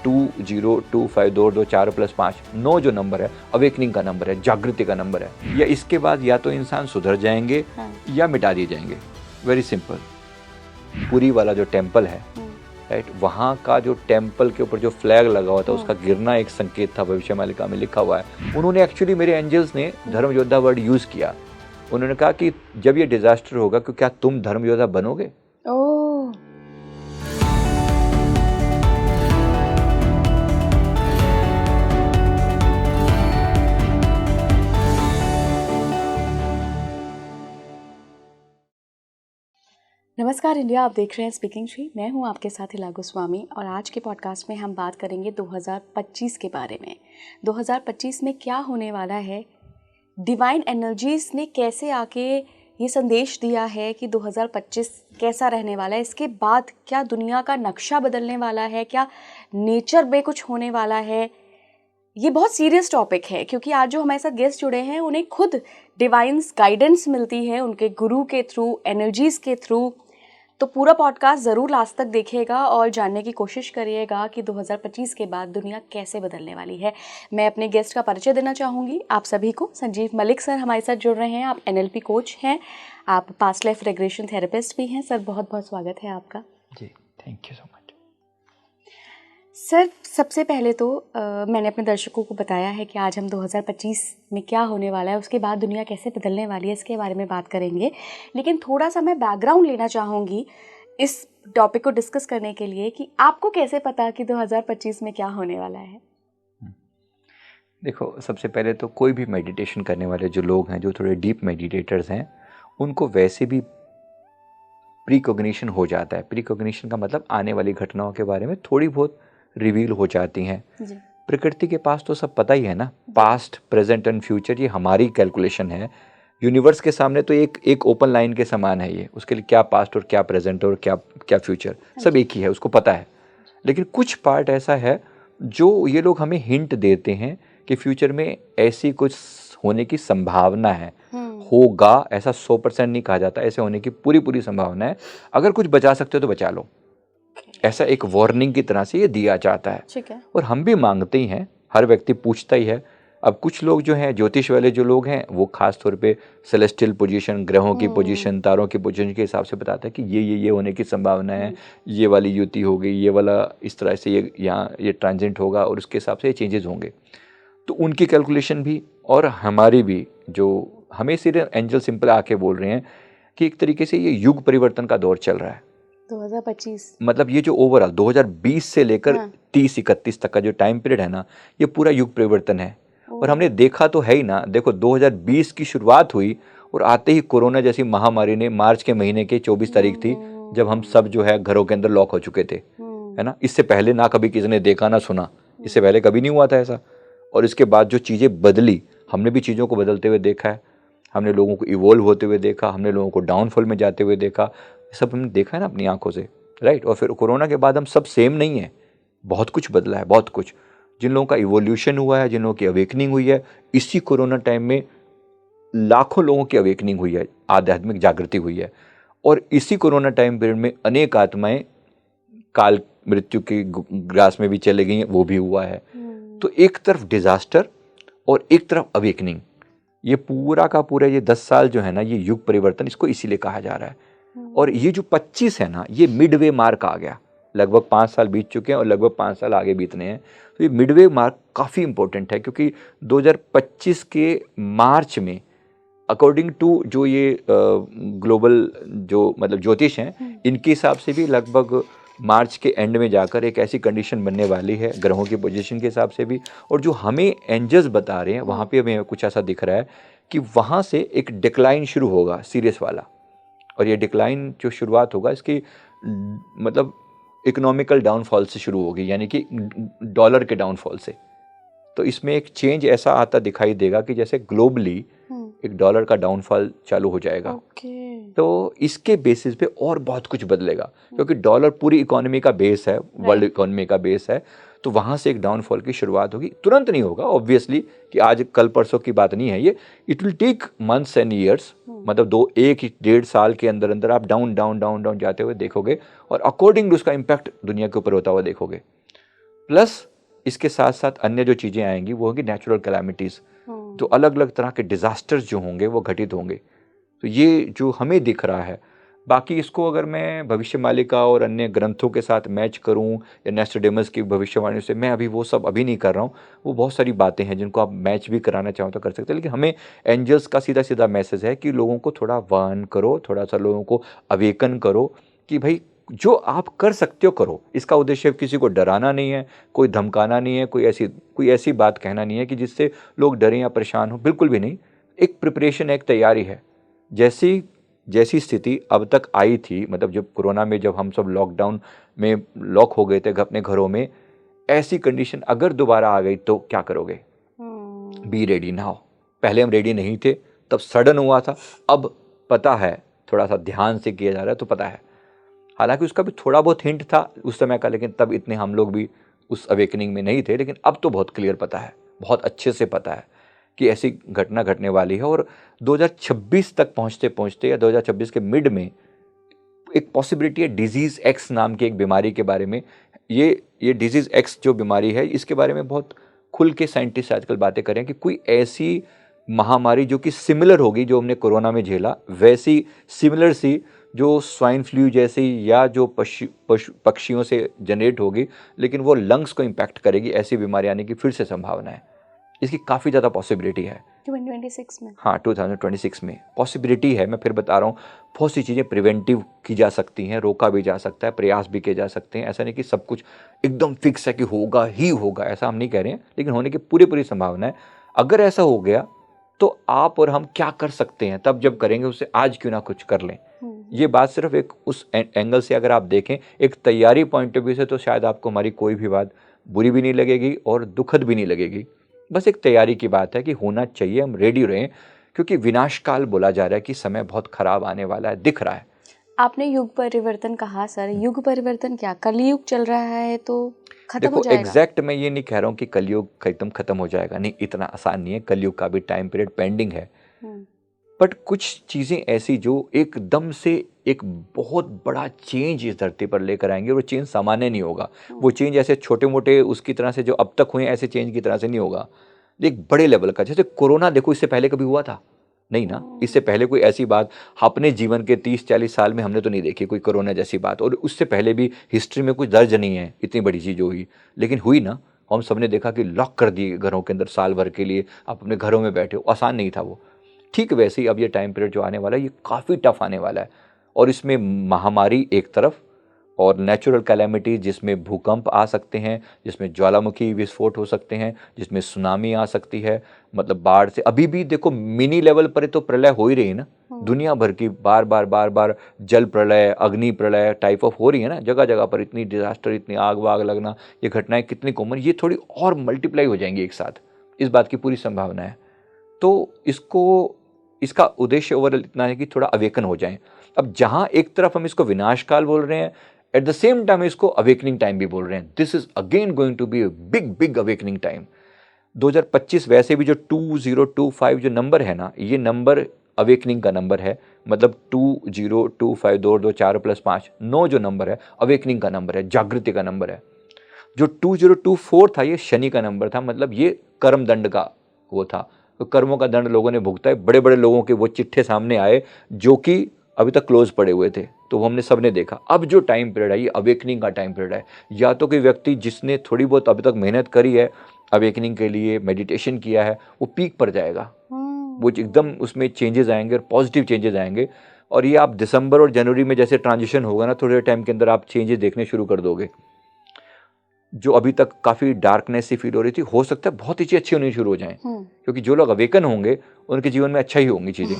20252242 9 जो नंबर है अवेकनिंग का नंबर है, जागृति का नंबर है। या इसके बाद या तो इंसान सुधर जाएंगे या मिटा दिए जाएंगे। Very simple. पुरी वाला जो टेम्पल है, राइट, वहाँ का जो टेम्पल के ऊपर जो फ्लैग लगा हुआ था उसका गिरना एक संकेत था, भविष्य मालिका में लिखा हुआ है। उन्होंने एक्चुअली, मेरे एंजल्स ने धर्म योद्धा वर्ड यूज किया। उन्होंने कहा कि जब ये डिजास्टर होगा तो क्या तुम धर्म योद्धा बनोगे? नमस्कार इंडिया, आप देख रहे हैं स्पीकिंग श्री। मैं हूं आपके साथ हिला गोस्वामी और आज के पॉडकास्ट में हम बात करेंगे 2025 के बारे में। 2025 में क्या होने वाला है, डिवाइन एनर्जीज ने कैसे आके ये संदेश दिया है कि 2025 कैसा रहने वाला है, इसके बाद क्या दुनिया का नक्शा बदलने वाला है, क्या नेचर में कुछ होने वाला है। ये बहुत सीरियस टॉपिक है क्योंकि आज जो हमारे साथ गेस्ट जुड़े हैं उन्हें खुद डिवाइन्स गाइडेंस मिलती है उनके गुरु के थ्रू, एनर्जीज के थ्रू। तो पूरा पॉडकास्ट ज़रूर लास्ट तक देखिएगा और जानने की कोशिश करिएगा कि 2025 के बाद दुनिया कैसे बदलने वाली है। मैं अपने गेस्ट का परिचय देना चाहूँगी आप सभी को। संजीव मलिक सर हमारे साथ जुड़ रहे हैं। आप NLP कोच हैं, आप पास्ट लाइफ रिग्रेशन थेरेपिस्ट भी हैं। सर बहुत बहुत स्वागत है आपका। जी, thank you so much. Sir सबसे पहले तो मैंने अपने दर्शकों को बताया है कि आज हम 2025 में क्या होने वाला है, उसके बाद दुनिया कैसे बदलने वाली है, इसके बारे में बात करेंगे। लेकिन थोड़ा सा मैं बैकग्राउंड लेना चाहूँगी इस टॉपिक को डिस्कस करने के लिए कि आपको कैसे पता कि 2025 में क्या होने वाला है। देखो, सबसे पहले तो कोई भी मेडिटेशन करने वाले जो लोग हैं, जो थोड़े डीप मेडिटेटर्स हैं, उनको वैसे भी प्रीकॉग्निशन हो जाता है। प्रीकॉग्निशन का मतलब आने वाली घटनाओं के बारे में थोड़ी बहुत रिवील हो जाती हैं। प्रकृति के पास तो सब पता ही है ना, पास्ट, प्रेजेंट एंड फ्यूचर, ये हमारी कैलकुलेशन है। यूनिवर्स के सामने तो एक ओपन लाइन के समान है ये। उसके लिए क्या पास्ट और क्या प्रेजेंट और क्या फ्यूचर, सब एक ही है, उसको पता है। लेकिन कुछ पार्ट ऐसा है जो ये लोग हमें हिंट देते हैं कि फ्यूचर में ऐसी कुछ होने की संभावना है। होगा ऐसा 100% नहीं कहा जाता, ऐसे होने की पूरी संभावना है। अगर कुछ बचा सकते हो तो बचा लो, ऐसा एक वार्निंग की तरह से ये दिया जाता है। ठीक है। और हम भी मांगते ही हैं, हर व्यक्ति पूछता ही है। अब कुछ लोग जो हैं, ज्योतिष वाले जो लोग हैं, वो खास तौर पे सेलेस्टियल पोजीशन, ग्रहों की पोजीशन, तारों की पोजीशन के हिसाब से बताता है कि ये होने की संभावना है, ये वाली युति हो गई, ये वाला इस तरह से ये ट्रांजिट होगा और उसके हिसाब से ये चेंजेस होंगे। तो उनकी कैलकुलेशन भी और हमारी भी, जो हमें सिर्फ एंजल सिंपल आके बोल रहे हैं कि एक तरीके से ये युग परिवर्तन का दौर चल रहा है 2025। मतलब ये जो ओवरऑल 2020 से लेकर 30-31 तक का जो टाइम पीरियड है ना, ये पूरा युग परिवर्तन है। और हमने देखा तो है ही ना। देखो, 2020 की शुरुआत हुई और आते ही कोरोना जैसी महामारी ने, मार्च के महीने के 24 तारीख थी जब हम सब जो है घरों के अंदर लॉक हो चुके थे, है ना। इससे पहले ना कभी किसी ने देखा ना सुना, इससे पहले कभी नहीं हुआ था ऐसा। और इसके बाद जो चीज़ें बदली, हमने भी चीज़ों को बदलते हुए देखा है। हमने लोगों को इवॉल्व होते हुए देखा, हमने लोगों को डाउनफॉल में जाते हुए देखा, सब हमने देखा है ना अपनी आंखों से, राइट। और फिर कोरोना के बाद हम सब सेम नहीं है, बहुत कुछ बदला है, बहुत कुछ। जिन लोगों का इवोल्यूशन हुआ है, जिन लोगों की अवेकनिंग हुई है, इसी कोरोना टाइम में लाखों लोगों की अवेकनिंग हुई है, आध्यात्मिक जागृति हुई है। और इसी कोरोना टाइम पीरियड में अनेक आत्माएं काल मृत्यु की ग्रास में भी चले गई हैं, वो भी हुआ है। तो एक तरफ डिजास्टर और एक तरफ अवेकनिंग, ये पूरा का पूरा ये 10 साल जो है ना, ये युग परिवर्तन, इसको इसीलिए कहा जा रहा है। और ये जो 25 है ना, ये मिडवे मार्क आ गया। लगभग 5 साल बीत चुके हैं और लगभग 5 साल आगे बीतने हैं। तो ये मिडवे मार्क काफ़ी इंपॉर्टेंट है क्योंकि 2025 के मार्च में अकॉर्डिंग टू जो ये ग्लोबल जो मतलब ज्योतिष हैं, इनके हिसाब से भी लगभग मार्च के एंड में जाकर एक ऐसी कंडीशन बनने वाली है, ग्रहों की पोजीशन के हिसाब से भी। और जो हमें एंजल्स बता रहे हैं, वहाँ पे हमें कुछ ऐसा दिख रहा है कि वहाँ से एक डिक्लाइन शुरू होगा, सीरियस वाला। और ये डिक्लाइन जो शुरुआत होगा, इसकी मतलब इकोनॉमिकल डाउनफॉल से शुरू होगी, यानी कि डॉलर के डाउनफॉल से। तो इसमें एक चेंज ऐसा आता दिखाई देगा कि जैसे ग्लोबली एक डॉलर का डाउनफॉल चालू हो जाएगा। तो इसके बेसिस पे और बहुत कुछ बदलेगा क्योंकि डॉलर पूरी इकोनॉमी का बेस है, वर्ल्ड इकोनॉमी का बेस है। तो वहाँ से एक डाउनफॉल की शुरुआत होगी। तुरंत नहीं होगा ऑब्वियसली, कि आज कल परसों की बात नहीं है ये। It will take months and years, मतलब 1-1.5 साल के अंदर अंदर आप डाउन डाउन डाउन डाउन जाते हुए देखोगे और अकॉर्डिंग टू उसका इम्पैक्ट दुनिया के ऊपर होता हुआ देखोगे। प्लस इसके साथ साथ अन्य जो चीज़ें आएंगी वो होंगी नेचुरल कैलामिटीज़, तो अलग अलग तरह के डिज़ास्टर्स जो होंगे वो घटित होंगे। तो ये जो हमें दिख रहा है, बाकी इसको अगर मैं भविष्यमालिका और अन्य ग्रंथों के साथ मैच करूं या नेस्ट्राडेमस की भविष्यवाणी से, मैं अभी वो सब अभी नहीं कर रहा हूं। वो बहुत सारी बातें हैं जिनको आप मैच भी कराना चाहो तो कर सकते हैं, लेकिन हमें एंजल्स का सीधा सीधा मैसेज है कि लोगों को थोड़ा वार्न करो, थोड़ा सा लोगों को अवेकन करो कि भाई जो आप कर सकते हो करो। इसका उद्देश्य किसी को डराना नहीं है, कोई धमकाना नहीं है, कोई ऐसी बात कहना नहीं है कि जिससे लोग डरें या परेशान हो, बिल्कुल भी नहीं। एक प्रिपरेशन है, एक तैयारी है। जैसी जैसी स्थिति अब तक आई थी, मतलब जब कोरोना में जब हम सब लॉकडाउन में लॉक हो गए थे अपने घरों में, ऐसी कंडीशन अगर दोबारा आ गई तो क्या करोगे? Be ready now. पहले हम रेडी नहीं थे, तब सडन हुआ था, अब पता है, थोड़ा सा ध्यान से किया जा रहा है तो पता है। हालांकि उसका भी थोड़ा बहुत हिंट था उस समय का, लेकिन तब इतने हम लोग भी उस अवेकनिंग में नहीं थे, लेकिन अब तो बहुत क्लियर पता है, बहुत अच्छे से पता है कि ऐसी घटना घटने वाली है। और 2026 तक पहुंचते पहुंचते या 2026 के मिड में एक पॉसिबिलिटी है डिजीज़ एक्स नाम की एक बीमारी के बारे में। ये डिजीज़ एक्स जो बीमारी है, इसके बारे में बहुत खुल के साइंटिस्ट आजकल बातें करें कि कोई ऐसी महामारी जो कि सिमिलर होगी जो हमने कोरोना में झेला, वैसी सिमिलर सी जो स्वाइन फ्लू जैसी या जो पक्षियों से जनरेट होगी, लेकिन वो लंग्स को इम्पैक्ट करेगी, ऐसी बीमारी आने की फिर से संभावना है। इसकी काफ़ी ज़्यादा पॉसिबिलिटी है 2026 में। हाँ, 2026 में पॉसिबिलिटी है। मैं फिर बता रहा हूँ, बहुत सी चीज़ें प्रिवेंटिव की जा सकती हैं, रोका भी जा सकता है, प्रयास भी किए जा सकते हैं। ऐसा नहीं कि सब कुछ एकदम फिक्स है कि होगा ही होगा, ऐसा हम नहीं कह रहे हैं, लेकिन होने की पूरी संभावना है। अगर ऐसा हो गया तो आप और हम क्या कर सकते हैं, तब जब करेंगे उससे आज क्यों ना कुछ कर लें। ये बात सिर्फ एक उस एंगल से अगर आप देखें, एक तैयारी पॉइंट ऑफ व्यू से, तो शायद आपको हमारी कोई भी बात बुरी भी नहीं लगेगी और दुखद भी नहीं लगेगी। बस एक तैयारी की बात है कि होना चाहिए, हम रेडी रहें, क्योंकि विनाशकाल बोला जा रहा है कि समय बहुत खराब आने वाला है, दिख रहा है। आपने युग परिवर्तन कहा सर, युग परिवर्तन क्या, कलयुग चल रहा है तो खत्म हो जाएगा? एग्जैक्ट मैं ये नहीं कह रहा हूँ कि कलयुग एकदम खत्म हो जाएगा, नहीं, इतना आसान नहीं है। कलयुग का भी टाइम पीरियड पेंडिंग है, बट कुछ चीज़ें ऐसी जो एकदम से एक बहुत बड़ा चेंज इस धरती पर लेकर आएंगे, और वो चेंज सामान्य नहीं होगा। वो चेंज ऐसे छोटे मोटे उसकी तरह से जो अब तक हुए ऐसे चेंज की तरह से नहीं होगा, एक बड़े लेवल का। जैसे कोरोना देखो, इससे पहले कभी हुआ था? नहीं ना। इससे पहले कोई ऐसी बात अपने जीवन के 30-40 साल में हमने तो नहीं देखी कोई कोरोना जैसी बात, और उससे पहले भी हिस्ट्री में कुछ दर्ज नहीं है इतनी बड़ी चीज़ हुई, लेकिन हुई ना। हम सब ने देखा कि लॉक कर दिए घरों के अंदर साल भर के लिए, आप अपने घरों में बैठे हो, आसान नहीं था वो। ठीक वैसे ही अब ये टाइम पीरियड जो आने वाला है, ये काफ़ी टफ आने वाला है, और इसमें महामारी एक तरफ और नेचुरल कैलेमिटी जिसमें भूकंप आ सकते हैं, जिसमें ज्वालामुखी विस्फोट हो सकते हैं, जिसमें सुनामी आ सकती है, मतलब बाढ़ से। अभी भी देखो मिनी लेवल पर तो प्रलय हो ही रही है ना, दुनिया भर की बार बार जल प्रलय, अग्नि प्रलय टाइप ऑफ हो रही है ना, जगह जगह पर इतनी डिजास्टर, इतनी आग वाग लगना, ये घटनाएं कितनी कॉमन, ये थोड़ी और मल्टीप्लाई हो जाएंगी एक साथ, इस बात की पूरी संभावना है। तो इसका उद्देश्य ओवरऑल इतना है कि थोड़ा अवेकन हो जाएं। अब जहां एक तरफ हम इसको विनाशकाल बोल रहे हैं, एट द सेम टाइम इसको अवेकनिंग टाइम भी बोल रहे हैं। This is again going to be a big awakening time. 2025 वैसे भी जो 2025 जो नंबर है ना, ये नंबर अवेकनिंग का नंबर है। मतलब 2025 2 4 + 5 9 जो नंबर है, अवेकनिंग का नंबर है, जागृति का नंबर है। जो 2024 था, ये शनि का नंबर था, मतलब ये कर्म दंड का वो था। तो कर्मों का दंड लोगों ने भुगता है। बड़े बड़े लोगों के वो चिट्ठे सामने आए जो कि अभी तक क्लोज पड़े हुए थे, तो वो हमने सबने देखा। अब जो टाइम पीरियड है, ये अवेकनिंग का टाइम पीरियड है। या तो कोई व्यक्ति जिसने थोड़ी बहुत अभी तक मेहनत करी है अवेकनिंग के लिए, मेडिटेशन किया है, वो पीक पर जाएगा, वो एकदम उसमें चेंजेस आएंगे और पॉजिटिव चेंजेस आएंगे। और ये आप दिसंबर और जनवरी में जैसे ट्रांजिशन होगा ना, थोड़े टाइम के अंदर आप चेंजेस देखने शुरू कर दोगे। जो अभी तक काफ़ी डार्कनेस सी फील हो रही थी, हो सकता है बहुत ही चीज़ें अच्छी होनी शुरू हो जाएं, क्योंकि जो लोग अवेकन होंगे उनके जीवन में अच्छा ही होंगी चीज़ें।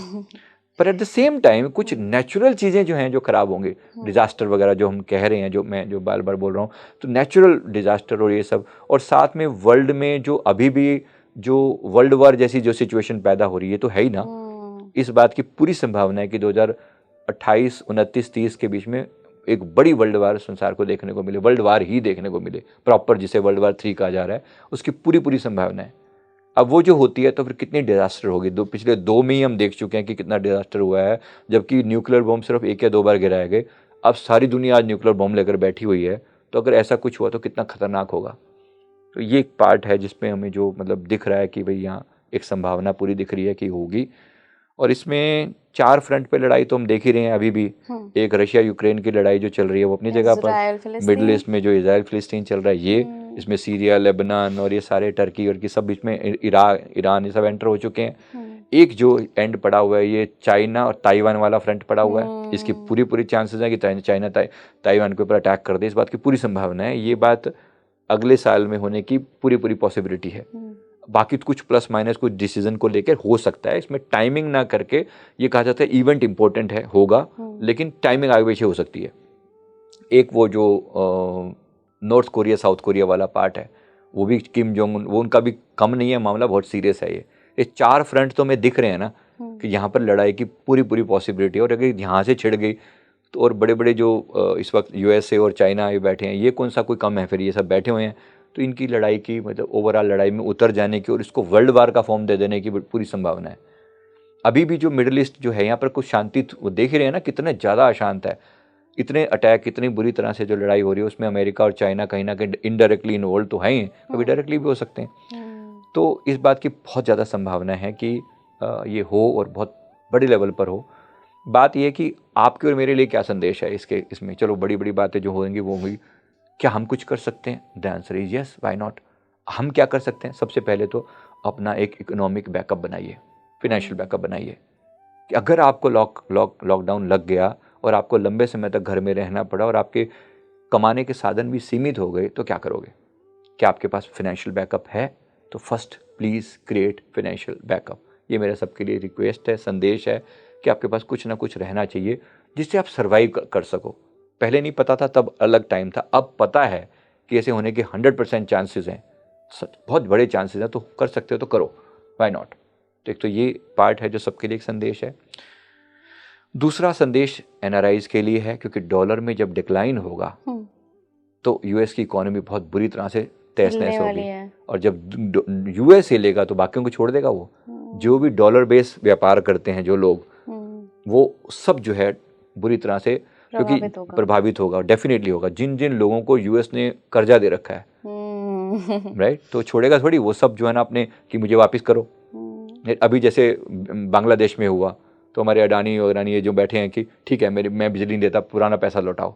पर एट द सेम टाइम कुछ नेचुरल चीज़ें जो हैं जो खराब होंगे, डिजास्टर वगैरह जो हम कह रहे हैं, जो मैं जो बार बार बोल रहा हूँ, तो नेचुरल डिजास्टर और ये सब। और साथ में वर्ल्ड में जो अभी भी जो वर्ल्ड वार जैसी जो सिचुएशन पैदा हो रही है, तो है ही ना। इस बात की पूरी संभावना है कि 2028, 29, 30 के बीच में एक बड़ी वर्ल्ड वार संसार को देखने को मिले, वर्ल्ड वार ही देखने को मिले प्रॉपर, जिसे वर्ल्ड वार 3 कहा जा रहा है, उसकी पूरी संभावना है। अब वो जो होती है तो फिर कितनी डिजास्टर होगी। पिछले 2 में ही हम देख चुके हैं कि कितना डिजास्टर हुआ है, जबकि न्यूक्लियर बॉम्ब सिर्फ 1 या 2 बार गिराए गए। अब सारी दुनिया आज न्यूक्लियर बॉम्ब लेकर बैठी हुई है, तो अगर ऐसा कुछ हुआ तो कितना खतरनाक होगा। तो ये एक पार्ट है जिसमें हमें जो मतलब दिख रहा है कि भाई यहाँ एक संभावना पूरी दिख रही है कि होगी। और इसमें 4 फ्रंट पे लड़ाई तो हम देख ही रहे हैं अभी भी। एक रशिया यूक्रेन की लड़ाई जो चल रही है वो अपनी जगह इजराइल, पर, मिडिल ईस्ट में जो इजराइल फिलिस्तीन चल रहा है ये, इसमें सीरिया, लेबनान और ये सारे टर्की और की सब बीच में इराक, ईरान, ये सब एंटर हो चुके हैं। एक जो एंड पड़ा हुआ है ये चाइना और ताइवान वाला फ्रंट पड़ा हुआ है। इसकी पूरी चांसेस है कि चाइना ताइवान के ऊपर अटैक कर दे, इस बात की पूरी संभावना है। ये बात अगले साल में होने की पूरी पॉसिबिलिटी है। बाकी कुछ प्लस माइनस कुछ डिसीजन को लेकर हो सकता है, इसमें टाइमिंग ना करके ये कहा जाता है इवेंट इंपॉर्टेंट है, होगा, लेकिन टाइमिंग आगे पीछे हो सकती है। एक वो जो नॉर्थ कोरिया साउथ कोरिया वाला पार्ट है वो भी किम जोंग उन, वो उनका भी कम नहीं है मामला, बहुत सीरियस है ये 4 फ्रंट तो में दिख रहे हैं ना कि यहाँ पर लड़ाई की पूरी पॉसिबिलिटी है। और अगर यहाँ से छिड़ गई तो और बड़े बड़े जो इस वक्त यूएसए और चाइना ये बैठे हैं, ये कौन सा कोई कम है, फिर ये सब बैठे हुए हैं, तो इनकी लड़ाई की मतलब ओवरऑल लड़ाई में उतर जाने की और इसको वर्ल्ड वार का फॉर्म दे देने की पूरी संभावना है। अभी भी जो मिडिल ईस्ट जो है यहाँ पर कुछ शांति, वो देख ही रहे हैं ना कितने ज़्यादा अशांत है, इतने अटैक, इतनी बुरी तरह से जो लड़ाई हो रही है उसमें अमेरिका और चाइना कहीं ना कहीं इनडायरेक्टली इन्वॉल्व तो हैं ही, कभी डायरेक्टली भी हो सकते हैं। तो इस बात की बहुत ज़्यादा संभावना है कि ये हो और बहुत बड़े लेवल पर हो। बात यह है कि आपके और मेरे लिए क्या संदेश है इसमें, चलो बड़ी बातें जो होंगी वो होंगी, क्या हम कुछ कर सकते हैं? The answer is yes, why not. हम क्या कर सकते हैं? सबसे पहले तो अपना एक इकोनॉमिक बैकअप बनाइए, फाइनेंशियल बैकअप बनाइए कि अगर आपको लॉकडाउन लग गया और आपको लंबे समय तक घर में रहना पड़ा और आपके कमाने के साधन भी सीमित हो गए, तो क्या करोगे? क्या आपके पास फाइनेंशियल बैकअप है? तो first please create financial backup. ये मेरा सबके लिए रिक्वेस्ट है, संदेश है कि आपके पास कुछ ना कुछ रहना चाहिए जिससे आप सर्वाइव कर सको। पहले नहीं पता था, तब अलग टाइम था, अब पता है कि ऐसे होने के 100% चांसेस हैं, बहुत बड़े चांसेस हैं, तो कर सकते हो तो करो, व्हाई नॉट। तो एक तो ये पार्ट है जो सबके लिए एक संदेश है। दूसरा संदेश एनआरआईज के लिए है, क्योंकि डॉलर में जब डिक्लाइन होगा तो यूएस की इकोनॉमी बहुत बुरी तरह से तहस नहस होगी, और जब यूएस हिलेगा तो बाकियों को छोड़ देगा। वो जो भी डॉलर बेस व्यापार करते हैं जो लोग, वो सब जो है बुरी तरह से क्योंकि प्रभावित होगा, डेफिनेटली होगा। जिन जिन लोगों को यूएस ने कर्जा दे रखा है, राइट, तो छोड़ेगा थोड़ी, वो सब जो है ना अपने कि मुझे वापस करो। अभी जैसे बांग्लादेश में हुआ तो हमारे अडानी और अडानी ये जो बैठे हैं कि ठीक है मैं बिजली नहीं देता, पुराना पैसा लौटाओ,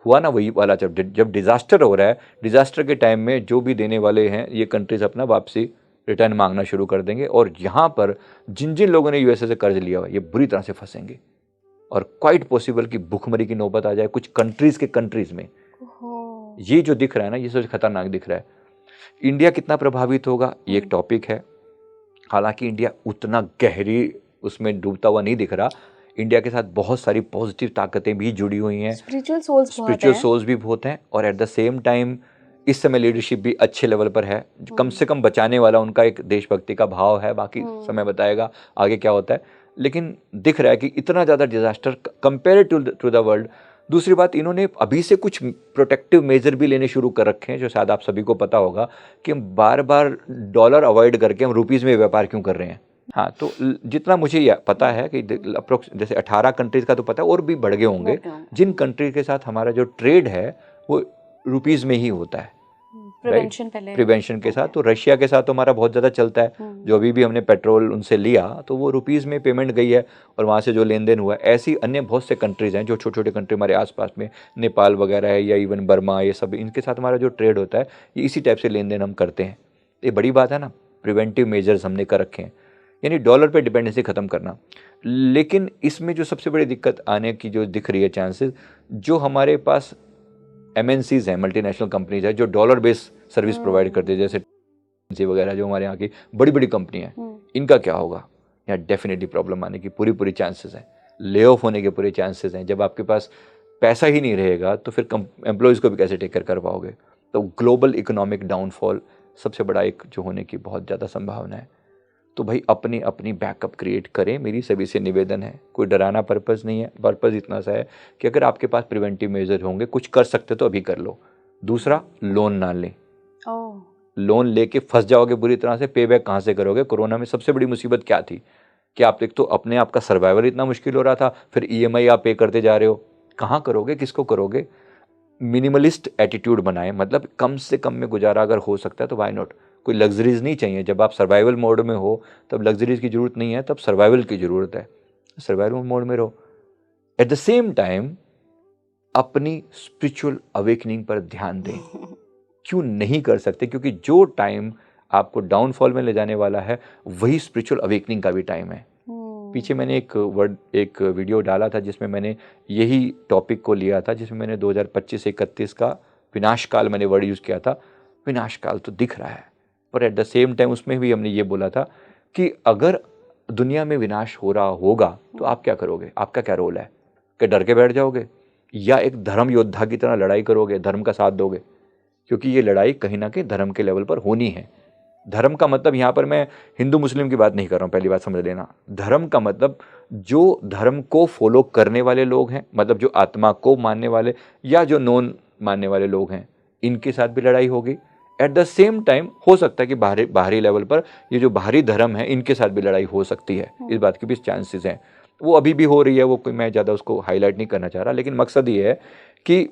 हुआ ना वही वाला। जब डिजास्टर हो रहा है, डिजास्टर के टाइम में जो भी देने वाले हैं ये कंट्रीज अपना वापसी रिटर्न मांगना शुरू कर देंगे, और यहाँ पर जिन जिन लोगों ने यूएसए से कर्ज लिया हुआ ये बुरी तरह से फंसेंगे, और क्वाइट पॉसिबल कि भूखमरी की नौबत आ जाए कुछ कंट्रीज में। ये जो दिख रहा है ना, ये सबसे खतरनाक दिख रहा है। इंडिया कितना प्रभावित होगा ये एक टॉपिक है, हालांकि इंडिया उतना गहरी उसमें डूबता हुआ नहीं दिख रहा। इंडिया के साथ बहुत सारी पॉजिटिव ताकतें भी जुड़ी हुई हैं, स्पिरिचुअल सोल्स भी बहुत हैं, और एट द सेम टाइम इस समय लीडरशिप भी अच्छे लेवल पर है, कम से कम बचाने वाला उनका एक देशभक्ति का भाव है। बाकी समय बताएगा आगे क्या होता है, लेकिन दिख रहा है कि इतना ज़्यादा disaster compare to the world. दूसरी बात, इन्होंने अभी से कुछ प्रोटेक्टिव मेजर भी लेने शुरू कर रखे हैं, जो शायद आप सभी को पता होगा कि हम बार बार डॉलर अवॉइड करके हम रुपीज़ में व्यापार क्यों कर रहे हैं। हाँ, तो जितना मुझे पता है कि अप्रोक्स जैसे 18 कंट्रीज़ का तो पता है, और भी बढ़ गए होंगे जिन कंट्री के साथ हमारा जो ट्रेड है वो रुपीज़ में ही होता है, प्रिवेंशन के साथ। तो रशिया के साथ तो हमारा बहुत ज़्यादा चलता है, जो अभी भी हमने पेट्रोल उनसे लिया तो वो रुपीज़ में पेमेंट गई है और वहाँ से जो लेन देन हुआ है। ऐसी अन्य बहुत से कंट्रीज़ हैं जो छोटे छोटे कंट्री हमारे आसपास में, नेपाल वगैरह है या इवन बर्मा, ये सब, इनके साथ हमारा जो ट्रेड होता है ये इसी टाइप से लेन देन हम करते हैं। ये बड़ी बात है ना, प्रिवेंटिव मेजर्स हमने कर रखे हैं, यानी डॉलर पे डिपेंडेंसी ख़त्म करना। लेकिन इसमें जो सबसे बड़ी दिक्कत आने की जो दिख रही है चांसेस, जो हमारे पास MNCs हैं, मल्टीनेशनल कंपनीज है जो डॉलर बेस सर्विस प्रोवाइड करते हैं, जैसे वगैरह जो हमारे यहाँ की बड़ी बड़ी कंपनी है, इनका क्या होगा? यहाँ डेफिनेटली प्रॉब्लम आने की पूरी चांसेस हैं, ले ऑफ होने के पूरे चांसेस हैं। जब आपके पास पैसा ही नहीं रहेगा तो फिर एम्प्लॉयज़ को भी कैसे टेक केयर कर पाओगे? तो ग्लोबल इकोनॉमिक डाउनफॉल सबसे बड़ा एक जो होने की बहुत ज़्यादा संभावना है। तो भाई अपनी अपनी बैकअप क्रिएट करें, मेरी सभी से निवेदन है। कोई डराना पर्पज़ नहीं है, पर्पज़ इतना सा है कि अगर आपके पास प्रिवेंटिव मेजर होंगे, कुछ कर सकते तो अभी कर लो। दूसरा, लोन ना लें। लोन लेके फंस जाओगे बुरी तरह से, पे बैक कहाँ से करोगे? कोरोना में सबसे बड़ी मुसीबत क्या थी कि आप एक तो अपने आप का सर्वाइवल इतना मुश्किल हो रहा था, फिर EMI आप पे करते जा रहे हो, कहाँ करोगे, किसको करोगे? मिनिमलिस्ट एटीट्यूड बनाएं, मतलब कम से कम में गुजारा अगर हो सकता है तो व्हाई नॉट। कोई लग्जरीज नहीं चाहिए। जब आप सर्वाइवल मोड में हो तब लग्जरीज की ज़रूरत नहीं है, तब सर्वाइवल की ज़रूरत है। सर्वाइवल मोड में रहो। एट द सेम टाइम अपनी स्पिरिचुअल अवेकनिंग पर ध्यान दें। क्यों नहीं कर सकते? क्योंकि जो टाइम आपको डाउनफॉल में ले जाने वाला है वही स्पिरिचुअल अवेकनिंग का भी टाइम है। पीछे मैंने एक वीडियो डाला था जिसमें मैंने यही टॉपिक को लिया था, जिसमें मैंने 2025 से 31 का विनाश काल मैंने वर्ड यूज़ किया था। विनाश काल तो दिख रहा है, पर एट द सेम टाइम उसमें भी हमने ये बोला था कि अगर दुनिया में विनाश हो रहा होगा तो आप क्या करोगे? आपका क्या रोल है? कि डर के बैठ जाओगे या एक धर्म योद्धा की तरह लड़ाई करोगे, धर्म का साथ दोगे? क्योंकि ये लड़ाई कहीं ना कहीं धर्म के लेवल पर होनी है। धर्म का मतलब यहाँ पर मैं हिंदू मुस्लिम की बात नहीं कर रहा हूँ, पहली बात समझ लेना। धर्म का मतलब जो धर्म को फॉलो करने वाले लोग हैं, मतलब जो आत्मा को मानने वाले या जो नॉन मानने वाले लोग हैं, इनके साथ भी लड़ाई होगी। एट द सेम टाइम हो सकता है कि बाहरी लेवल पर ये जो बाहरी धर्म है इनके साथ भी लड़ाई हो सकती है। इस बात की भी चांसेस हैं। वो अभी भी हो रही है, वो कोई मैं ज़्यादा उसको हाईलाइट नहीं करना चाह रहा, लेकिन मकसद ये है कि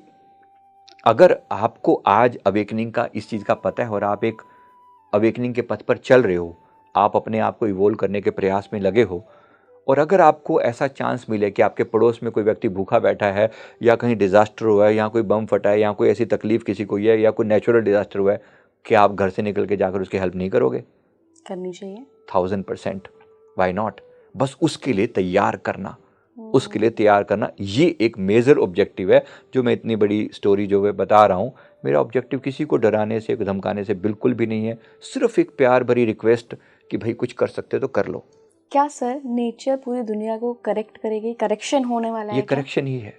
अगर आपको आज अवेकनिंग का इस चीज़ का पता है और आप एक अवेकनिंग के पथ पर चल रहे हो, आप अपने आप को इवोल्व करने के प्रयास में लगे हो, और अगर आपको ऐसा चांस मिले कि आपके पड़ोस में कोई व्यक्ति भूखा बैठा है या कहीं डिजास्टर हुआ है या कोई बम फटा है या कोई ऐसी तकलीफ किसी को है या कोई नेचुरल डिजास्टर हुआ है, क्या आप घर से निकल के जाकर उसकी हेल्प नहीं करोगे? करनी चाहिए। 1000%। Why not? बस उसके लिए तैयार करना, उसके लिए तैयार करना, ये एक मेजर ऑब्जेक्टिव है जो मैं इतनी बड़ी स्टोरी जो मैं बता रहा हूँ। मेरा ऑब्जेक्टिव किसी को डराने से धमकाने से बिल्कुल भी नहीं है, सिर्फ एक प्यार भरी रिक्वेस्ट कि भाई कुछ कर सकते तो कर लो। क्या सर नेचर पूरी दुनिया को करेक्ट करेगी? करेक्शन होने वाला है? ये करेक्शन ही है,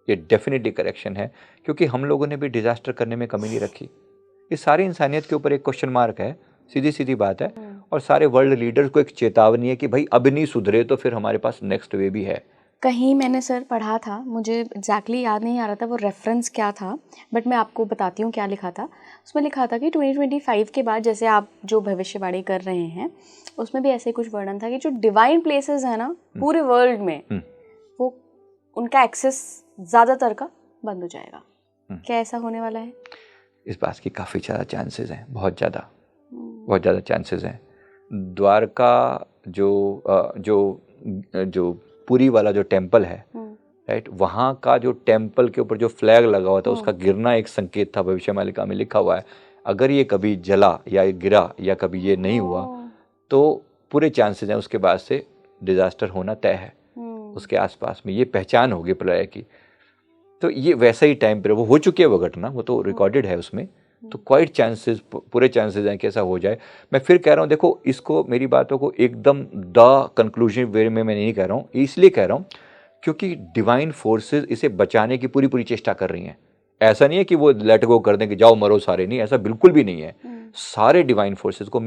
ये डेफिनेटली करेक्शन है, क्योंकि हम लोगों ने भी डिजास्टर करने में कमी नहीं रखी। ये सारी इंसानियत के ऊपर एक क्वेश्चन मार्क है, सीधी सीधी बात है। और सारे वर्ल्ड लीडर्स को एक चेतावनी है कि भाई अब नहीं सुधरे तो फिर हमारे पास नेक्स्ट वे भी है। कहीं मैंने सर पढ़ा था, मुझे एग्जैक्टली याद नहीं आ रहा था वो रेफरेंस क्या था, बट मैं आपको बताती हूँ क्या लिखा था। उसमें लिखा था कि 2025 के बाद, जैसे आप जो भविष्यवाणी कर रहे हैं उसमें भी ऐसे कुछ वर्णन था कि जो डिवाइन प्लेसेस है ना पूरे वर्ल्ड में, वो उनका एक्सेस ज़्यादातर का बंद हो जाएगा। क्या ऐसा होने वाला है? इस बात की काफ़ी ज़्यादा चांसेस हैं, बहुत ज़्यादा चांसेस हैं। द्वारका जो पुरी वाला जो टेम्पल है, राइट, वहाँ का जो टेम्पल के ऊपर जो फ्लैग लगा हुआ था उसका गिरना एक संकेत था। भविष्यमालिका में लिखा हुआ है अगर ये कभी जला या ये गिरा या कभी ये नहीं हुआ तो पूरे चांसेस हैं उसके बाद से डिजास्टर होना तय है। उसके आसपास में ये पहचान होगी प्रलय की। तो ये वैसा ही टाइम पर वो हो चुकी है, वो घटना वो तो रिकॉर्डेड है उसमें। तो क्वाइट चांसेस, पूरे चांसेस हैं कि ऐसा हो जाए। मैं फिर कह रहा हूँ, देखो इसको, मेरी बातों को एकदम द कंक्लूजन वे में मैं नहीं कह रहा हूँ, इसलिए कह रहा हूँ क्योंकि डिवाइन फोर्सेस इसे बचाने की पूरी चेष्टा कर रही हैं। ऐसा नहीं है कि वो लेट गो कर दें कि जाओ मरो सारे, नहीं, ऐसा बिल्कुल भी नहीं है। सारे डिवाइन फोर्सेस को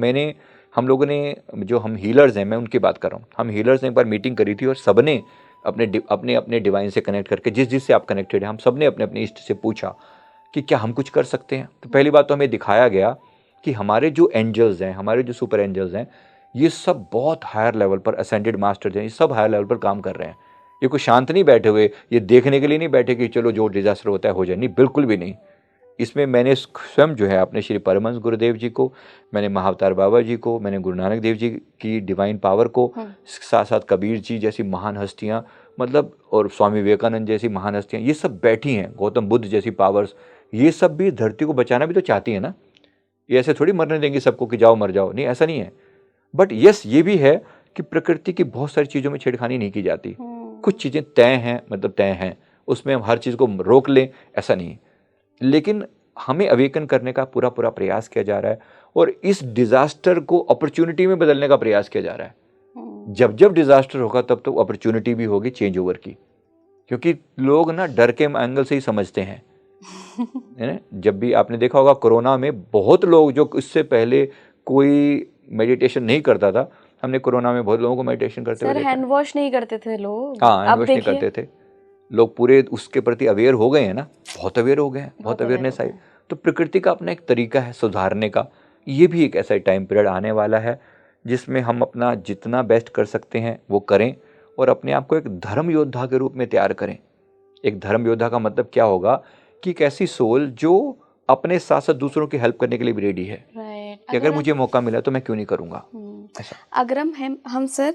हम लोगों ने, जो हम हीलर्स हैं, मैं उनकी बात कर रहा हूँ, हम हीलर्स ने एक बार मीटिंग करी थी और सबने अपने डिवाइन से कनेक्ट करके, जिससे आप कनेक्टेड हैं, हम सब ने अपने अपने इष्ट से पूछा कि क्या हम कुछ कर सकते हैं। तो पहली बात तो हमें दिखाया गया कि हमारे जो एंजल्स हैं, हमारे जो सुपर एंजल्स हैं, ये सब बहुत हायर लेवल पर असेंडेड मास्टर्स हैं, ये सब हायर लेवल पर काम कर रहे हैं। ये कोई शांत नहीं बैठे हुए, ये देखने के लिए नहीं बैठे कि चलो जो डिजास्टर होता है हो जाए, नहीं, बिल्कुल भी नहीं। इसमें मैंने स्वयं जो है अपने श्री परमहंस गुरुदेव जी को, मैंने महाअवतार बाबा जी को, मैंने गुरु नानक देव जी की डिवाइन पावर को, साथ साथ कबीर जी जैसी महान हस्तियाँ, मतलब, और स्वामी विवेकानंद जैसी महान हस्तियाँ, ये सब बैठी हैं, गौतम बुद्ध जैसी पावर्स, ये सब भी धरती को बचाना भी तो चाहती है ना। ये ऐसे थोड़ी मरने देंगे सबको कि जाओ मर जाओ, नहीं, ऐसा नहीं है। बट यस, ये भी है कि प्रकृति की बहुत सारी चीज़ों में छेड़खानी नहीं की जाती। कुछ चीज़ें तय हैं, मतलब तय हैं, उसमें हम हर चीज़ को रोक लें ऐसा नहीं। लेकिन हमें अवेकन करने का पूरा प्रयास किया जा रहा है और इस डिजास्टर को अपॉर्चुनिटी में बदलने का प्रयास किया जा रहा है। जब जब डिजास्टर होगा तब तो अपॉर्चुनिटी भी होगी चेंज ओवर की, क्योंकि लोग ना डर के एंगल से ही समझते हैं। जब भी आपने देखा होगा कोरोना में बहुत लोग, जो इससे पहले कोई मेडिटेशन नहीं करता था, हमने कोरोना में बहुत लोगों को मेडिटेशन करते हुए देखा। हैंड वॉश नहीं करते थे लोग, हाँ, हैंड वॉश नहीं करते थे लोग, पूरे उसके प्रति अवेयर हो गए हैं ना, बहुत अवेयर हो गए हैं, बहुत अवेयरनेस आई। तो प्रकृति का अपना एक तरीका है सुधारने का। ये भी एक ऐसा टाइम पीरियड आने वाला है जिसमें हम अपना जितना बेस्ट कर सकते हैं वो करें और अपने आप को एक धर्म योद्धा के रूप में तैयार करें। एक धर्म योद्धा का मतलब क्या होगा कि एक ऐसी सोल जो अपने साथ साथ दूसरों की हेल्प करने के लिए भी रेडी है, कि अगर मुझे मौका मिला तो मैं क्यों नहीं करूँगा ऐसा। अगर हम सर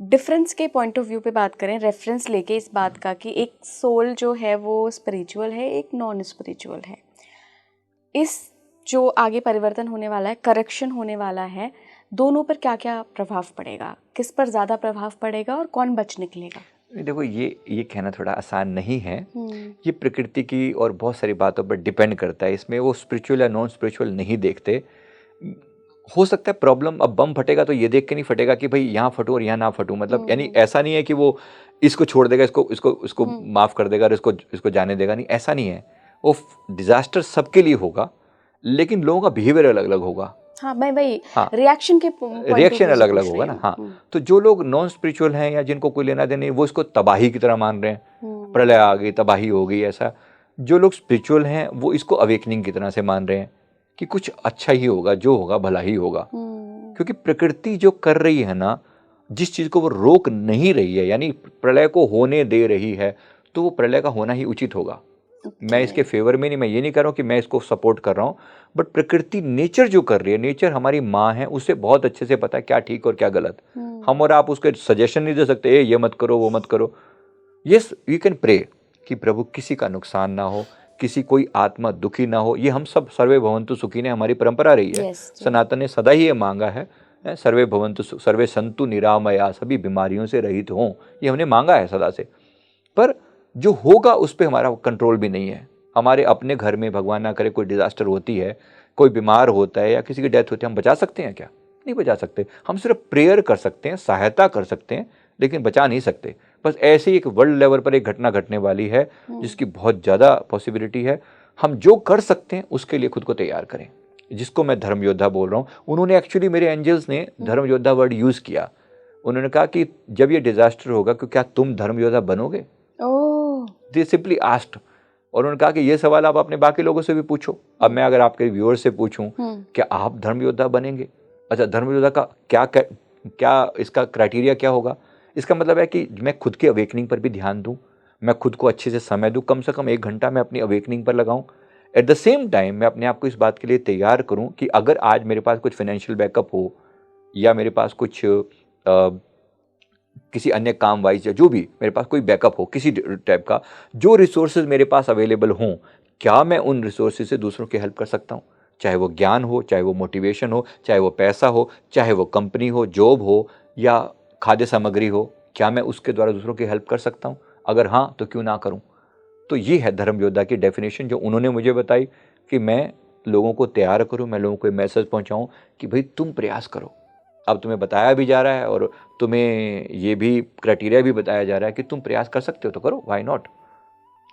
डिफरेंस के पॉइंट ऑफ व्यू पे बात करें, रेफरेंस लेके इस बात का कि एक सोल जो है वो स्पिरिचुअल है, एक नॉन स्पिरिचुअल है, इस जो आगे परिवर्तन होने वाला है, करेक्शन होने वाला है, दोनों पर क्या क्या प्रभाव पड़ेगा, किस पर ज़्यादा प्रभाव पड़ेगा और कौन बच निकलेगा? देखो ये कहना थोड़ा आसान नहीं है, ये प्रकृति की और बहुत सारी बातों पर डिपेंड करता है। इसमें वो स्पिरिचुअल या नॉन स्पिरिचुअल नहीं देखते। हो सकता है प्रॉब्लम, अब बम फटेगा तो ये देख के नहीं फटेगा कि भाई यहाँ फटूं और यहाँ ना फटूं, मतलब यानी ऐसा नहीं है कि वो इसको छोड़ देगा, इसको इसको इसको माफ कर देगा और इसको इसको जाने देगा, नहीं, ऐसा नहीं है। वो डिजास्टर सबके लिए होगा, लेकिन लोगों का बिहेवियर अलग अलग होगा। हाँ, मैं वही हाँ, रिएक्शन अलग अलग होगा ना। हाँ, तो जो लोग नॉन स्पिरिचुअल हैं या जिनको कोई लेना देना नहीं, वो इसको तबाही की तरह मान रहे हैं, प्रलय आ गई, तबाही हो गई, ऐसा। जो लोग स्पिरिचुअल हैं वो इसको अवेकनिंग की तरह से मान रहे हैं कि कुछ अच्छा ही होगा, जो होगा भला ही होगा। क्योंकि प्रकृति जो कर रही है ना, जिस चीज को वो रोक नहीं रही है, यानी प्रलय को होने दे रही है, तो वो प्रलय का होना ही उचित होगा। मैं इसके फेवर में नहीं, मैं ये नहीं कर रहा हूँ कि मैं इसको सपोर्ट कर रहा हूँ, बट प्रकृति, नेचर जो कर रही है, नेचर हमारी माँ है, उसे बहुत अच्छे से पता है क्या ठीक और क्या गलत। हम और आप उसके सजेशन नहीं दे सकते, ये मत करो, वो मत करो। यस, यू कैन प्रे कि प्रभु किसी का नुकसान ना हो, किसी कोई आत्मा दुखी ना हो। ये हम सब सर्वे भवन्तु सुखी ने हमारी परंपरा रही है। सनातन ने सदा ही ये मांगा है, सर्वे भवन्तु सर्वे संतु निरामया, सभी बीमारियों से रहित हों, ये हमने मांगा है सदा से। पर जो होगा उस पर हमारा कंट्रोल भी नहीं है। हमारे अपने घर में भगवान ना करे कोई डिजास्टर होती है, कोई बीमार होता है या किसी की डेथ होती है, हम बचा सकते हैं क्या? नहीं बचा सकते। हम सिर्फ प्रेयर कर सकते हैं, सहायता कर सकते हैं, लेकिन बचा नहीं सकते। बस ऐसे ही एक वर्ल्ड लेवल पर एक घटना घटने वाली है जिसकी बहुत ज़्यादा पॉसिबिलिटी है। हम जो कर सकते हैं उसके लिए खुद को तैयार करें। जिसको मैं धर्म योद्धा बोल रहा हूँ, उन्होंने एक्चुअली, मेरे एंजल्स ने धर्म योद्धा वर्ड यूज़ किया। उन्होंने कहा कि जब ये डिजास्टर होगा, कि क्या तुम धर्म योद्धा बनोगे? दे सिंपली आस्क्ड। और उन्होंने कहा कि ये सवाल आप अपने बाकी लोगों से भी पूछो। अब मैं अगर आपके व्यूअर से पूछूं, क्या आप धर्म योद्धा बनेंगे? अच्छा, धर्म योद्धा का क्या इसका क्राइटेरिया क्या होगा? इसका मतलब है कि मैं खुद की अवेकनिंग पर भी ध्यान दूं, मैं खुद को अच्छे से समय दूं, कम से कम 1 घंटा मैं अपनी अवेकनिंग पर लगाऊं। एट द सेम टाइम मैं अपने आप को इस बात के लिए तैयार करूं कि अगर आज मेरे पास कुछ फाइनेंशियल बैकअप हो, या मेरे पास कुछ किसी अन्य काम वाइज, या जो भी मेरे पास कोई बैकअप हो किसी टाइप का, जो रिसोर्सेज मेरे पास अवेलेबल हों, क्या मैं उन रिसोर्सेज से दूसरों की हेल्प कर सकता हूँ? चाहे वो ज्ञान हो, चाहे वो मोटिवेशन हो, चाहे वो पैसा हो, चाहे वो कंपनी हो, जॉब हो, या खाद्य सामग्री हो, क्या मैं उसके द्वारा दूसरों की हेल्प कर सकता हूँ? अगर हाँ, तो क्यों ना करूँ? तो ये है धर्म योद्धा की डेफिनेशन जो उन्होंने मुझे बताई, कि मैं लोगों को तैयार करूँ, मैं लोगों को मैसेज पहुँचाऊँ कि भाई तुम प्रयास करो। अब तुम्हें बताया भी जा रहा है और तुम्हें ये भी क्राइटेरिया भी बताया जा रहा है कि तुम प्रयास कर सकते हो तो करो, व्हाई नॉट?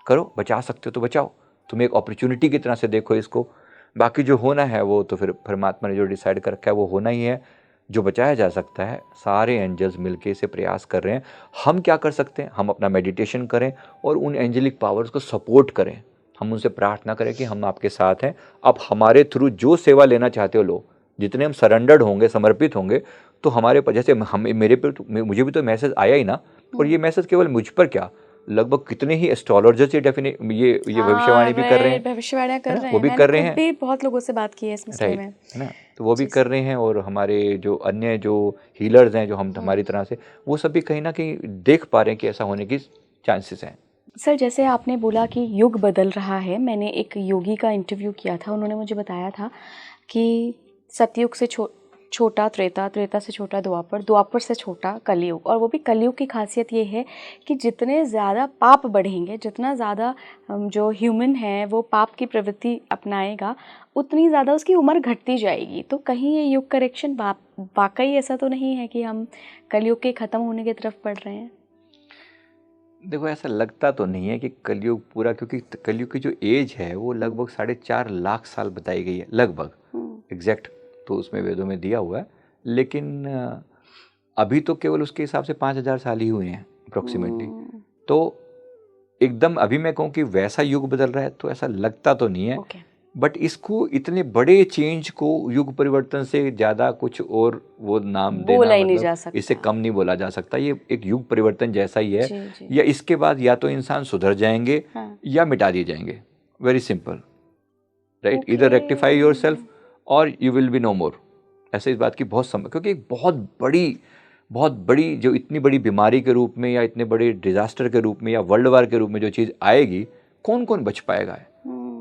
करो, बचा सकते हो तो बचाओ। तुम एक अपॉर्चुनिटी की तरह से देखो इसको। बाकी जो होना है वो तो फिर परमात्मा ने जो डिसाइड कर रखा है वो होना ही है। जो बचाया जा सकता है, सारे एंजल्स मिलके इसे प्रयास कर रहे हैं। हम क्या कर सकते हैं? हम अपना मेडिटेशन करें और उन एंजेलिक पावर्स को सपोर्ट करें। हम उनसे प्रार्थना करें कि हम आपके साथ हैं, आप हमारे थ्रू जो सेवा लेना चाहते हो लो। जितने हम सरेंडर्ड होंगे, समर्पित होंगे, तो हमारे पर, जैसे हम, मेरे पे मुझे भी तो मैसेज आया ही ना। और ये मैसेज केवल मुझ पर क्या, लगभग कितने ही एस्ट्रोलॉजर्स ये भविष्यवाणी भी कर रहे हैं, भविष्यवाणियां कर रहे हैं, वो भी कर रहे हैं। भी बहुत लोगों से बात की है इस मसले में, है ना? तो वो भी कर रहे हैं। और हमारे जो अन्य जो हीलर्स हैं, जो हम हमारी तरह से, वो सब भी कहीं ना कहीं देख पा रहे हैं कि ऐसा होने की चांसेस हैं। सर, जैसे आपने बोला कि युग बदल रहा है, मैंने एक योगी का इंटरव्यू किया था, उन्होंने मुझे बताया था कि सतयुग से छोटा त्रेता, त्रेता से छोटा द्वापर, द्वापर से छोटा कलयुग। और वो भी कलयुग की खासियत ये है कि जितने ज़्यादा पाप बढ़ेंगे, जितना ज़्यादा जो ह्यूमन है वो पाप की प्रवृत्ति अपनाएगा, उतनी ज़्यादा उसकी उम्र घटती जाएगी। तो कहीं ये युग करेक्शन वाकई ऐसा तो नहीं है कि हम कलयुग के ख़त्म होने की तरफ बढ़ रहे हैं? देखो, ऐसा लगता तो नहीं है कि कलयुग पूरा, क्योंकि कलयुग की जो एज है वो लगभग 4.5 लाख साल बताई गई है, लगभग। एग्जैक्ट तो उसमें वेदों में दिया हुआ है, लेकिन अभी तो केवल उसके हिसाब से 5,000 साल ही हुए हैं अप्रोक्सीमेटली। तो एकदम अभी मैं कहूँ कि वैसा युग बदल रहा है तो ऐसा लगता तो नहीं है। बट इसको इतने बड़े चेंज को युग परिवर्तन से ज़्यादा कुछ और वो नाम बोला ही देना नहीं जा मतलब सकता। इससे कम नहीं बोला जा सकता। ये एक युग परिवर्तन जैसा ही है। जी, जी। या इसके बाद या तो इंसान सुधर जाएंगे हाँ। या मिटा दिए जाएंगे। Very simple, right. ओके। इधर रेक्टिफाई योर सेल्फ और यू विल बी नो मोर। ऐसे इस बात की बहुत समय, क्योंकि एक बहुत बड़ी जो इतनी बड़ी बीमारी के रूप में या इतने बड़े डिजास्टर के रूप में या वर्ल्ड वार के रूप में जो चीज़ आएगी, कौन कौन बच पाएगा।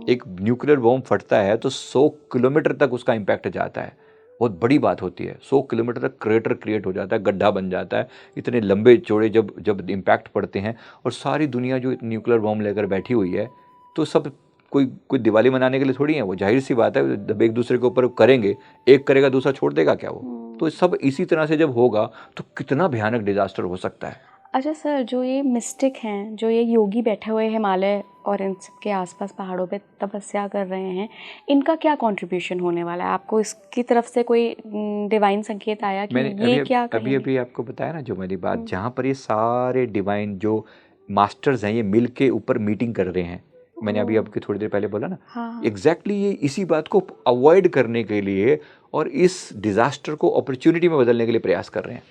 एक न्यूक्लियर बॉम्ब फटता है तो 100 किलोमीटर तक उसका इम्पैक्ट जाता है। बहुत बड़ी बात होती है। 100 किलोमीटर तक क्रेटर क्रिएट हो जाता है, गड्ढा बन जाता है। इतने लंबे चौड़े जब इम्पैक्ट पड़ते हैं और सारी दुनिया जो न्यूक्लियर बॉम्ब लेकर बैठी हुई है, तो सब कोई दिवाली मनाने के लिए थोड़ी है। वो जाहिर सी बात है, जब एक दूसरे के ऊपर करेंगे, एक करेगा दूसरा छोड़ देगा क्या वो। तो सब इसी तरह से जब होगा तो कितना भयानक डिजास्टर हो सकता है। अच्छा सर, जो ये मिस्टिक हैं, जो ये योगी बैठे हुए हिमालय और इन सब के आसपास पहाड़ों पे तपस्या कर रहे हैं, इनका क्या कंट्रीब्यूशन होने वाला है? आपको इसकी तरफ से कोई डिवाइन संकेत आया कि ये क्या करेंगे? अभी आपको बताया ना जो मेरी बात, जहाँ पर ये सारे डिवाइन जो मास्टर्स हैं ये मिल के ऊपर मीटिंग कर रहे हैं। मैंने अभी आपकी थोड़ी देर पहले बोला ना, हाँ। एग्जैक्टली ये इसी बात को अवॉइड करने के लिए और इस डिजास्टर को अपॉर्चुनिटी में बदलने के लिए प्रयास कर रहे हैं।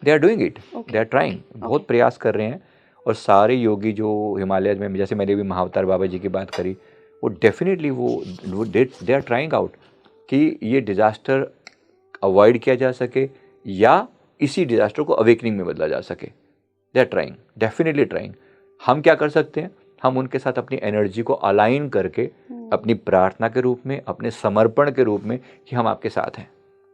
They are doing it, they are trying, बहुत प्रयास कर रहे हैं। और सारे योगी जो हिमालय में, जैसे मैंने भी महाअवतार बाबा जी की बात करी, वो डेफिनेटली वो दे आर ट्राइंग आउट कि ये डिजास्टर अवॉइड किया जा सके या इसी डिजास्टर को अवेकनिंग में बदला जा सके। They are trying, definitely trying. हम क्या कर सकते हैं? हम उनके साथ अपनी एनर्जी को अलाइन करके अपनी प्रार्थना के रूप में, अपने समर्पण के रूप में कि हम आपके साथ हैं,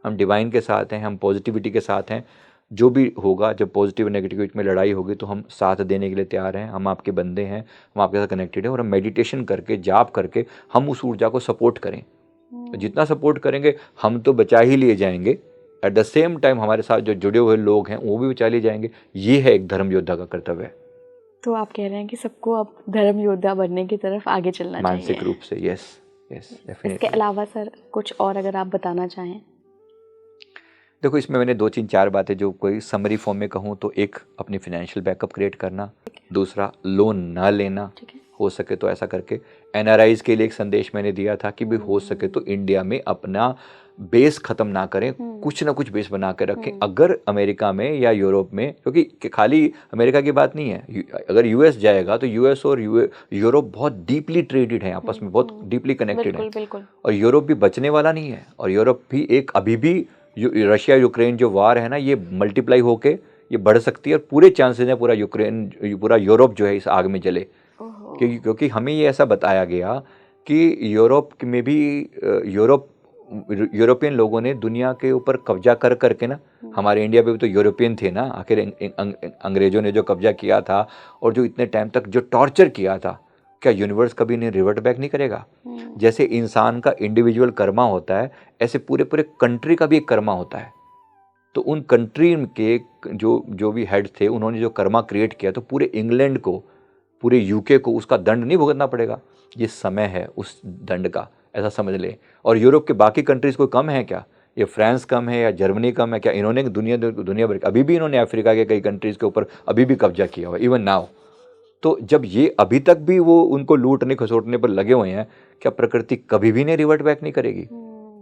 हम डिवाइन के साथ हैं, हम पॉजिटिविटी के साथ हैं। जो भी होगा, जब पॉजिटिव नेगेटिव में लड़ाई होगी तो हम साथ देने के लिए तैयार हैं, हम आपके बंदे हैं, हम आपके साथ कनेक्टेड हैं। और हम मेडिटेशन करके, जाप करके हम उस ऊर्जा को सपोर्ट करें। तो जितना सपोर्ट करेंगे हम तो बचा ही लिए जाएंगे, एट द सेम टाइम हमारे साथ जो जुड़े हुए लोग हैं वो भी बचा लिए जाएंगे। ये है एक धर्म योद्धा का कर्तव्य। तो आप कह रहे हैं कि सबको अब धर्म योद्धा बनने की तरफ आगे चलना चाहिए मानसिक रूप से। Yes definitely. इसके अलावा सर कुछ और अगर आप बताना चाहें? देखो, इसमें मैंने 2-3-4 बातें जो कोई समरी फॉर्म में कहूँ तो, एक अपनी फाइनेंशियल बैकअप क्रिएट करना, दूसरा लोन ना लेना, हो सके तो ऐसा करके। एनआरआईज के लिए एक संदेश मैंने दिया था कि भी हो सके तो इंडिया में अपना बेस ख़त्म ना करें, कुछ ना कुछ बेस बना के रखें। अगर अमेरिका में या यूरोप में, क्योंकि खाली अमेरिका की बात नहीं है, अगर यूएस जाएगा तो यूएस और यूरोप बहुत डीपली ट्रेडेड है, आपस में बहुत डीपली कनेक्टेड है। और यूरोप भी बचने वाला नहीं है। और यूरोप भी एक अभी भी रशिया यूक्रेन जो वार है ना, ये मल्टीप्लाई होके ये बढ़ सकती है और पूरे चांसेस हैं पूरा यूरोप जो है इस आग में जले। क्योंकि हमें ये ऐसा बताया गया कि यूरोप में भी यूरोपियन लोगों ने दुनिया के ऊपर कब्जा कर करके ना, हमारे इंडिया पे भी तो यूरोपियन थे ना, आखिर अंग्रेजों ने जो कब्जा किया था और जो इतने टाइम तक जो टॉर्चर किया था, क्या यूनिवर्स कभी इन्हें रिवर्ट बैक नहीं करेगा? जैसे इंसान का इंडिविजुअल कर्मा होता है, ऐसे पूरे कंट्री का भी एक कर्मा होता है। तो उन कंट्री के जो भी हेड थे, उन्होंने जो कर्मा क्रिएट किया, तो पूरे इंग्लैंड को, पूरे यूके को उसका दंड नहीं भुगतना पड़ेगा। ये समय है उस दंड का, ऐसा समझ लें। और यूरोप के बाकी कंट्रीज़ को कम है क्या? ये फ्रांस कम है या जर्मनी कम है क्या? इन्होंने दुनिया भर, अभी भी इन्होंने अफ्रीका के कई कंट्रीज़ के ऊपर अभी भी कब्जा किया हुआ है, इवन नाउ। तो जब ये अभी तक भी वो उनको लूटने खसोटने पर लगे हुए हैं, क्या प्रकृति कभी भी नहीं रिवर्ट बैक नहीं करेगी?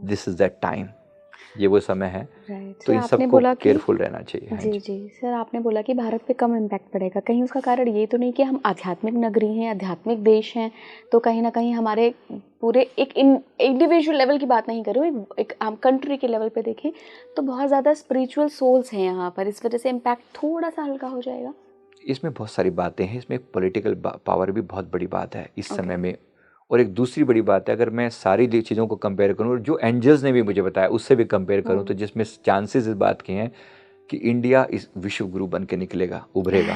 दिस इज दैट टाइम, ये वो समय है। तो इन सबको केयरफुल रहना चाहिए। जी सर, आपने बोला कि भारत पे कम इम्पैक्ट पड़ेगा। कहीं उसका कारण ये तो नहीं कि हम आध्यात्मिक नगरी हैं, आध्यात्मिक देश हैं, तो कहीं ना कहीं हमारे पूरे एक इंडिविजुअल लेवल की बात नहीं कर रही हूँ, एक हम कंट्री के लेवल पे देखें तो बहुत ज़्यादा स्पिरिचुअल सोल्स हैं यहाँ पर, इस वजह से इम्पैक्ट थोड़ा सा हल्का हो जाएगा? इसमें बहुत सारी बातें हैं। इसमें पॉलिटिकल पावर भी बहुत बड़ी बात है इस समय में। और एक दूसरी बड़ी बात है, अगर मैं सारी चीज़ों को कंपेयर करूँ, जो एंजल्स ने भी मुझे बताया उससे भी कंपेयर करूँ, तो जिसमें चांसेस इस बात के हैं कि इंडिया इस विश्व गुरु बन के निकलेगा, उभरेगा।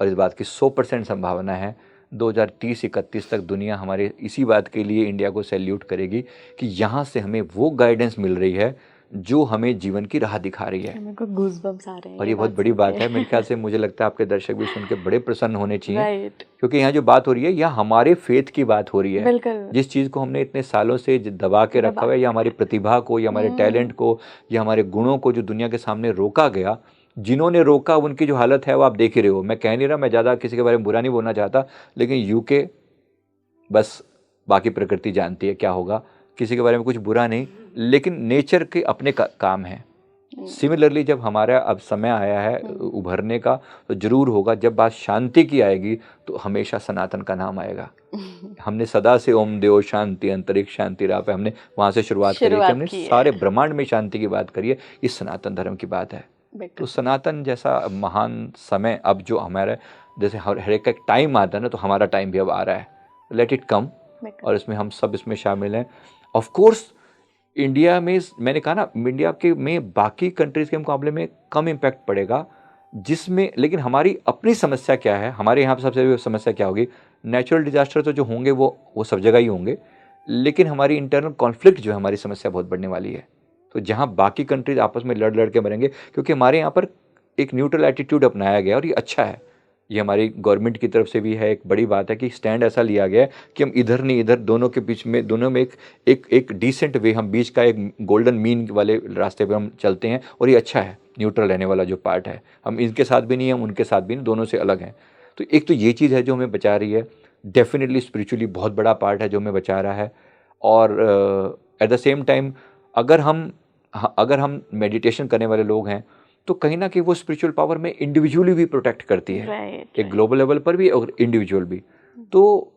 और इस बात की 100% संभावना है। 2030-31 तक दुनिया हमारे इसी बात के लिए इंडिया को सैल्यूट करेगी कि यहाँ से हमें वो गाइडेंस मिल रही है जो हमें जीवन की राह दिखा रही है। मेरे को गूज़बम्स आ रहे हैं। और ये बहुत बड़ी बात है। मेरे ख्याल से मुझे लगता है आपके दर्शक भी सुन के बड़े प्रसन्न होने चाहिए, क्योंकि यहाँ जो बात हो रही है यह हमारे फेथ की बात हो रही है। जिस चीज़ को हमने इतने सालों से दबा के रखा हुआ है, या हमारी प्रतिभा को, या हमारे टैलेंट को, या हमारे गुणों को जो दुनिया के सामने रोका गया, जिन्होंने रोका उनकी जो हालत है वो आप देख ही रहे हो। मैं कह नहीं रहा, मैं ज़्यादा किसी के बारे में बुरा नहीं बोलना चाहता, लेकिन यूके बस बाकी प्रकृति जानती है क्या होगा, किसी के बारे में कुछ बुरा नहीं, लेकिन नेचर के अपने काम है। सिमिलरली जब हमारा अब समय आया है उभरने का, तो जरूर होगा। जब बात शांति की आएगी तो हमेशा सनातन का नाम आएगा। हमने सदा से ओम देव शांति अंतरिक्ष शांति रहा पे हमने वहाँ से शुरुआत करी कि हमने सारे ब्रह्मांड में शांति की बात करी है। इस सनातन धर्म की बात है। तो सनातन जैसा महान समय अब जो हमारा, जैसे हर एक टाइम आता है ना, तो हमारा टाइम भी अब आ रहा है। लेट इट कम, और इसमें हम सब इसमें शामिल हैं। ऑफ कोर्स इंडिया में, मैंने कहा ना, इंडिया के में बाकी कंट्रीज़ के मुकाबले में कम इम्पैक्ट पड़ेगा, जिसमें लेकिन हमारी अपनी समस्या क्या है, हमारे यहाँ पर सबसे बड़ी समस्या क्या होगी, नेचुरल डिजास्टर तो जो होंगे वो सब जगह ही होंगे, लेकिन हमारी इंटरनल कॉन्फ्लिक्ट जो है, हमारी समस्या बहुत बढ़ने वाली है। तो जहाँ बाकी कंट्रीज आपस में लड़ के मरेंगे, क्योंकि हमारे यहाँ पर एक न्यूट्रल एटीट्यूड अपनाया गया, और ये अच्छा है। ये हमारी गवर्नमेंट की तरफ से भी है, एक बड़ी बात है कि स्टैंड ऐसा लिया गया है कि हम इधर नहीं इधर, दोनों के बीच में, दोनों में एक डिसेंट वे, हम बीच का एक गोल्डन मीन वाले रास्ते पे हम चलते हैं, और ये अच्छा है। न्यूट्रल रहने वाला जो पार्ट है, हम इनके साथ भी नहीं हैं, हम उनके साथ भी नहीं, दोनों से अलग हैं। तो एक तो ये चीज़ है जो हमें बचा रही है। डेफिनेटली स्पिरिचुअली बहुत बड़ा पार्ट है जो हमें बचा रहा है। और एट द सेम टाइम अगर हम मेडिटेशन करने वाले लोग हैं, तो कहीं ना कहीं वो स्पिरिचुअल पावर में इंडिविजुअली भी प्रोटेक्ट करती है, एक ग्लोबल लेवल पर भी और इंडिविजुअल भी। तो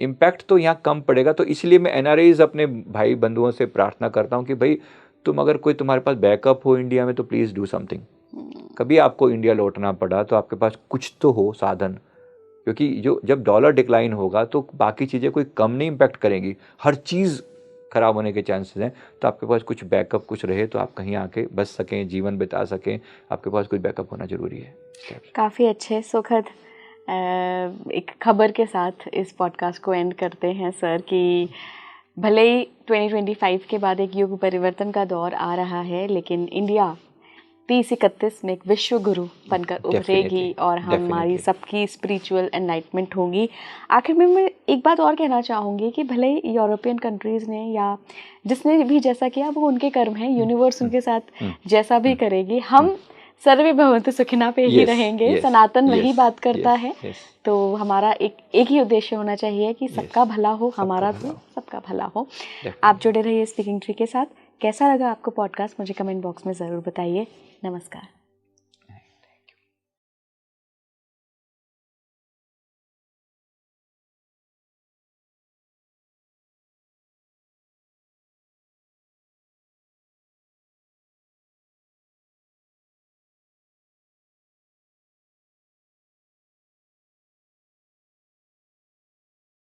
इम्पैक्ट तो यहाँ कम पड़ेगा। तो इसलिए मैं एनआरआईज अपने भाई बंधुओं से प्रार्थना करता हूँ कि भाई तुम अगर कोई तुम्हारे पास बैकअप हो इंडिया में, तो प्लीज़ डू समथिंग। कभी आपको इंडिया लौटना पड़ा तो आपके पास कुछ तो हो साधन, क्योंकि जब डॉलर डिक्लाइन होगा तो बाकी चीज़ें कोई कम नहीं इम्पैक्ट करेंगी, हर चीज़ खराब होने के चांसेस हैं। तो आपके पास कुछ बैकअप कुछ रहे, तो आप कहीं आके बच सकें, जीवन बिता सकें, आपके पास कुछ बैकअप होना ज़रूरी है। काफ़ी अच्छे सुखद एक खबर के साथ इस पॉडकास्ट को एंड करते हैं सर, कि भले ही 2025 के बाद एक युग परिवर्तन का दौर आ रहा है, लेकिन इंडिया 3031 में एक विश्व गुरु बनकर उभरेगी, और हमारी सबकी स्पिरिचुअल एनलाइटमेंट होगी। आखिर में मैं एक बात और कहना चाहूँगी कि भले यूरोपियन कंट्रीज़ ने या जिसने भी जैसा किया वो उनके कर्म हैं, यूनिवर्स उनके साथ जैसा भी करेगी, हम सर्वे भवन्तु सुखिनः पे ही रहेंगे। सनातन वही बात करता है। तो हमारा एक ही उद्देश्य होना चाहिए कि सबका भला हो, हमारा भी सबका भला हो। आप जुड़े रहिए स्पीकिंग ट्री के साथ। कैसा लगा आपको पॉडकास्ट, मुझे कमेंट बॉक्स में ज़रूर बताइए। नमस्कार।